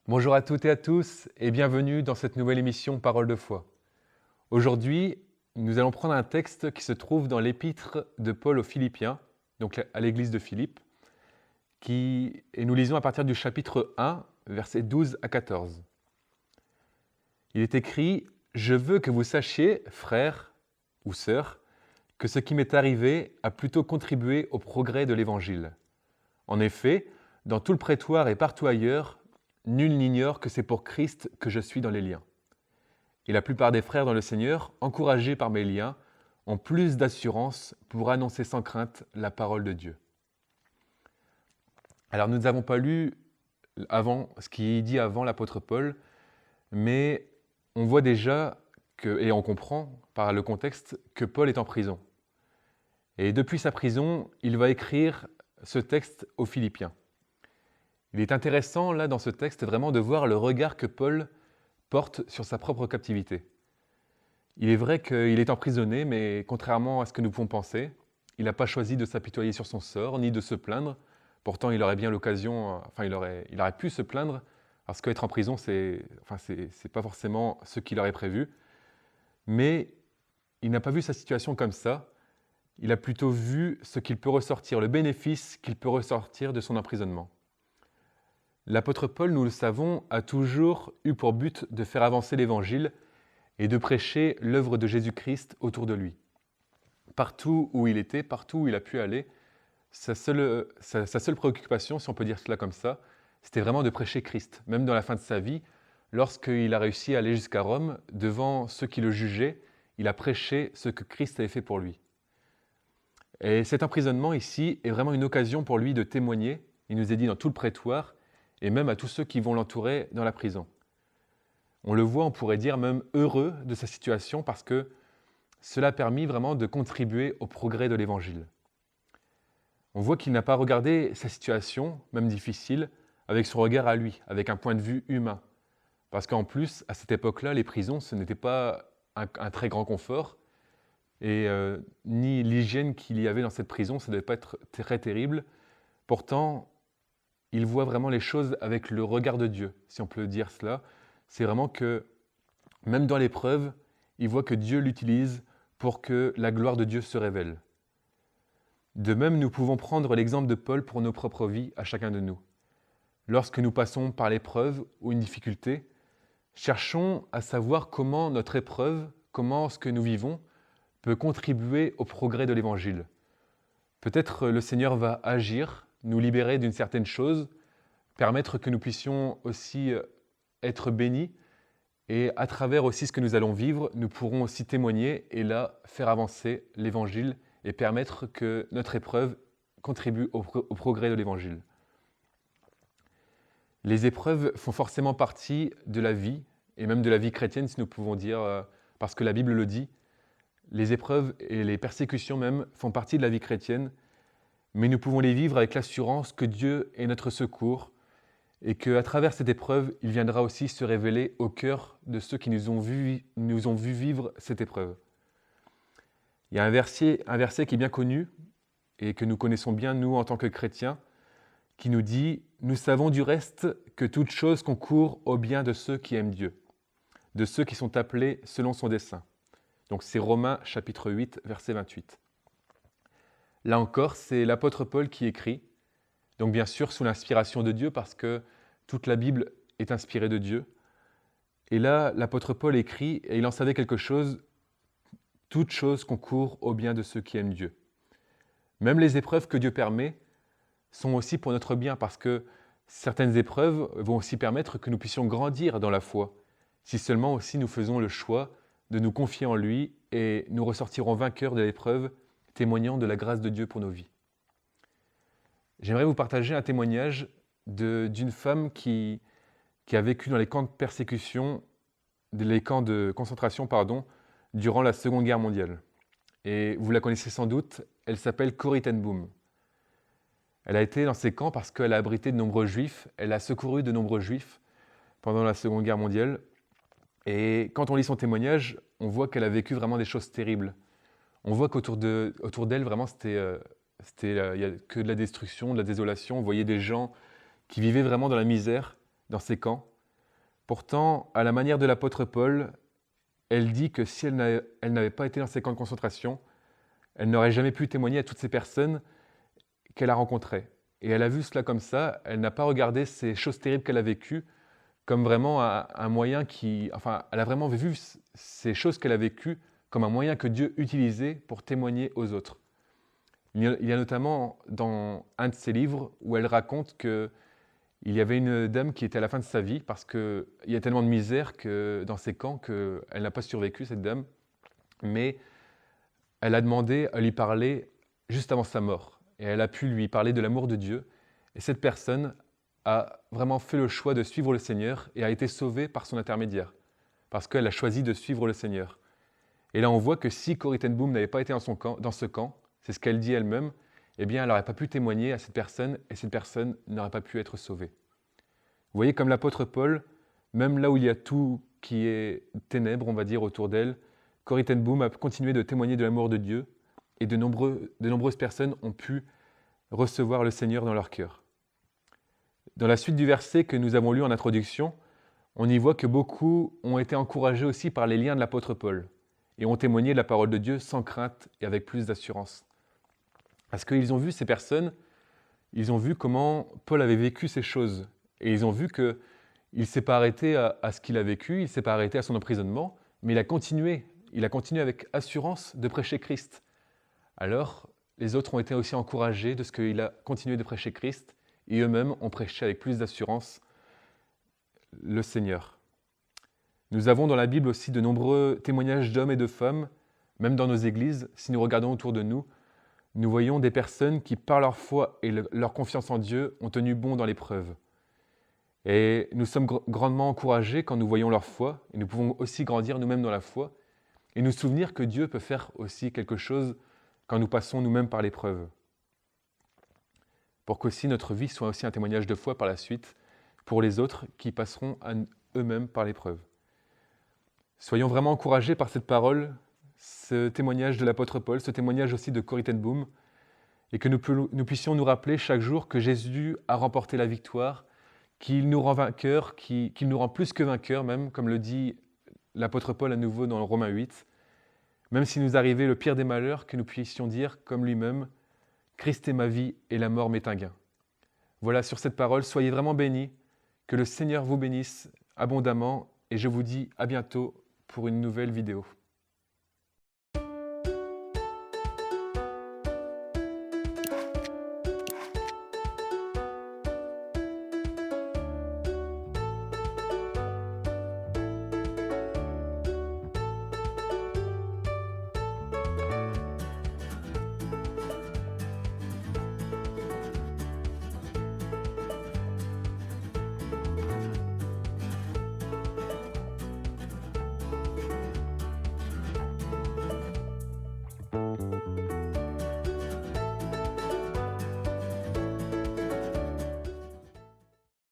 Bonjour à toutes et à tous et bienvenue dans cette nouvelle émission Parole de foi. Aujourd'hui, nous allons prendre un texte qui se trouve dans l'épître de Paul aux Philippiens, donc à l'église de Philippe, et nous lisons à partir du chapitre 1, versets 12 à 14. Il est écrit « Je veux que vous sachiez, frères ou sœurs, que ce qui m'est arrivé a plutôt contribué au progrès de l'Évangile. En effet, dans tout le prétoire et partout ailleurs, nul n'ignore que c'est pour Christ que je suis dans les liens. Et la plupart des frères dans le Seigneur, encouragés par mes liens, ont plus d'assurance pour annoncer sans crainte la parole de Dieu. » Alors nous n'avons pas lu ce qui dit avant l'apôtre Paul, mais on voit déjà et on comprend par le contexte que Paul est en prison. Et depuis sa prison, il va écrire ce texte aux Philippiens. Il est intéressant, là, dans ce texte, vraiment de voir le regard que Paul porte sur sa propre captivité. Il est vrai qu'il est emprisonné, mais contrairement à ce que nous pouvons penser, il n'a pas choisi de s'apitoyer sur son sort, ni de se plaindre. Pourtant, il aurait bien l'occasion, il aurait pu se plaindre, parce qu'être en prison, c'est pas forcément ce qu'il aurait prévu. Mais il n'a pas vu sa situation comme ça. Il a plutôt vu ce qu'il peut ressortir, le bénéfice qu'il peut ressortir de son emprisonnement. L'apôtre Paul, nous le savons, a toujours eu pour but de faire avancer l'Évangile et de prêcher l'œuvre de Jésus-Christ autour de lui. Partout où il était, partout où il a pu aller, sa seule préoccupation, si on peut dire cela comme ça, c'était vraiment de prêcher Christ. Même dans la fin de sa vie, lorsqu'il a réussi à aller jusqu'à Rome, devant ceux qui le jugeaient, il a prêché ce que Christ avait fait pour lui. Et cet emprisonnement ici est vraiment une occasion pour lui de témoigner, il nous est dit dans tout le prétoire, et même à tous ceux qui vont l'entourer dans la prison. On le voit, on pourrait dire même heureux de sa situation parce que cela a permis vraiment de contribuer au progrès de l'Évangile. On voit qu'il n'a pas regardé sa situation, même difficile, avec son regard à lui, avec un point de vue humain. Parce qu'en plus, à cette époque-là, les prisons, ce n'était pas un très grand confort, et ni l'hygiène qu'il y avait dans cette prison, ça ne devait pas être très terrible. Pourtant, il voit vraiment les choses avec le regard de Dieu, si on peut dire cela. C'est vraiment que, même dans l'épreuve, il voit que Dieu l'utilise pour que la gloire de Dieu se révèle. De même, nous pouvons prendre l'exemple de Paul pour nos propres vies, à chacun de nous. Lorsque nous passons par l'épreuve ou une difficulté, cherchons à savoir comment notre épreuve, comment ce que nous vivons, peut contribuer au progrès de l'Évangile. Peut-être le Seigneur va agir, nous libérer d'une certaine chose, permettre que nous puissions aussi être bénis, et à travers aussi ce que nous allons vivre, nous pourrons aussi témoigner et là faire avancer l'Évangile et permettre que notre épreuve contribue au progrès de l'Évangile. Les épreuves font forcément partie de la vie, et même de la vie chrétienne, si nous pouvons dire, parce que la Bible le dit, les épreuves et les persécutions même font partie de la vie chrétienne, mais nous pouvons les vivre avec l'assurance que Dieu est notre secours et qu'à travers cette épreuve, il viendra aussi se révéler au cœur de ceux qui nous ont vu vivre cette épreuve. Il y a un verset qui est bien connu et que nous connaissons bien, nous, en tant que chrétiens, qui nous dit « Nous savons du reste que toute chose concourt au bien de ceux qui aiment Dieu, de ceux qui sont appelés selon son dessein. » Donc c'est Romains chapitre 8, verset 28. Là encore, c'est l'apôtre Paul qui écrit, donc bien sûr sous l'inspiration de Dieu parce que toute la Bible est inspirée de Dieu. Et là, l'apôtre Paul écrit, et il en savait quelque chose, « Toute chose concourt au bien de ceux qui aiment Dieu ». Même les épreuves que Dieu permet sont aussi pour notre bien parce que certaines épreuves vont aussi permettre que nous puissions grandir dans la foi, si seulement aussi nous faisons le choix de nous confier en lui et nous ressortirons vainqueurs de l'épreuve, témoignant de la grâce de Dieu pour nos vies. J'aimerais vous partager un témoignage d'une femme qui a vécu dans les camps de persécution, les camps de concentration, durant la Seconde Guerre mondiale. Et vous la connaissez sans doute, elle s'appelle Corrie ten Boom. Elle a été dans ces camps parce qu'elle a abrité de nombreux juifs, elle a secouru de nombreux juifs pendant la Seconde Guerre mondiale. Et quand on lit son témoignage, on voit qu'elle a vécu vraiment des choses terribles. On voit autour d'elle, vraiment, il y a que de la destruction, de la désolation. On voyait des gens qui vivaient vraiment dans la misère dans ces camps. Pourtant, à la manière de l'apôtre Paul, elle dit que si elle n'avait pas été dans ces camps de concentration, elle n'aurait jamais pu témoigner à toutes ces personnes qu'elle a rencontrées. Et elle a vu cela comme ça, elle n'a pas regardé ces choses terribles qu'elle a vécues comme vraiment un moyen Enfin, elle a vraiment vu ces choses qu'elle a vécues comme un moyen que Dieu utilisait pour témoigner aux autres. Il y a notamment dans un de ses livres où elle raconte qu'il y avait une dame qui était à la fin de sa vie parce qu'il y a tellement de misère dans ces camps qu'elle n'a pas survécu, cette dame. Mais elle a demandé à lui parler juste avant sa mort. Et elle a pu lui parler de l'amour de Dieu. Et cette personne a vraiment fait le choix de suivre le Seigneur et a été sauvée par son intermédiaire, parce qu'elle a choisi de suivre le Seigneur. Et là, on voit que si Corrie ten Boom n'avait pas été dans ce camp, c'est ce qu'elle dit elle-même, eh bien, elle n'aurait pas pu témoigner à cette personne et cette personne n'aurait pas pu être sauvée. Vous voyez, comme l'apôtre Paul, même là où il y a tout qui est ténèbres, on va dire, autour d'elle, Corrie ten Boom a continué de témoigner de l'amour de Dieu et de nombreuses personnes ont pu recevoir le Seigneur dans leur cœur. Dans la suite du verset que nous avons lu en introduction, on y voit que beaucoup ont été encouragés aussi par les liens de l'apôtre Paul et ont témoigné de la parole de Dieu sans crainte et avec plus d'assurance. Parce qu'ils ont vu ces personnes, ils ont vu comment Paul avait vécu ces choses et ils ont vu qu'il ne s'est pas arrêté à ce qu'il a vécu, il ne s'est pas arrêté à son emprisonnement, mais il a continué avec assurance de prêcher Christ. Alors, les autres ont été aussi encouragés de ce qu'il a continué de prêcher Christ et eux-mêmes ont prêché avec plus d'assurance le Seigneur. Nous avons dans la Bible aussi de nombreux témoignages d'hommes et de femmes, même dans nos églises. Si nous regardons autour de nous, nous voyons des personnes qui, par leur foi et leur confiance en Dieu, ont tenu bon dans l'épreuve. Et nous sommes grandement encouragés quand nous voyons leur foi, et nous pouvons aussi grandir nous-mêmes dans la foi, et nous souvenir que Dieu peut faire aussi quelque chose quand nous passons nous-mêmes par l'épreuve. Pour qu'aussi notre vie soit aussi un témoignage de foi par la suite, pour les autres qui passeront eux-mêmes par l'épreuve. Soyons vraiment encouragés par cette parole, ce témoignage de l'apôtre Paul, ce témoignage aussi de Corrie ten Boom, et que nous puissions nous rappeler chaque jour que Jésus a remporté la victoire, qu'il nous rend vainqueurs, qu'il nous rend plus que vainqueurs même, comme le dit l'apôtre Paul à nouveau dans Romains 8. Même si nous arrivait le pire des malheurs, que nous puissions dire, comme lui-même, « Christ est ma vie et la mort m'est un gain ». Voilà, sur cette parole, soyez vraiment bénis, que le Seigneur vous bénisse abondamment, et je vous dis à bientôt pour une nouvelle vidéo.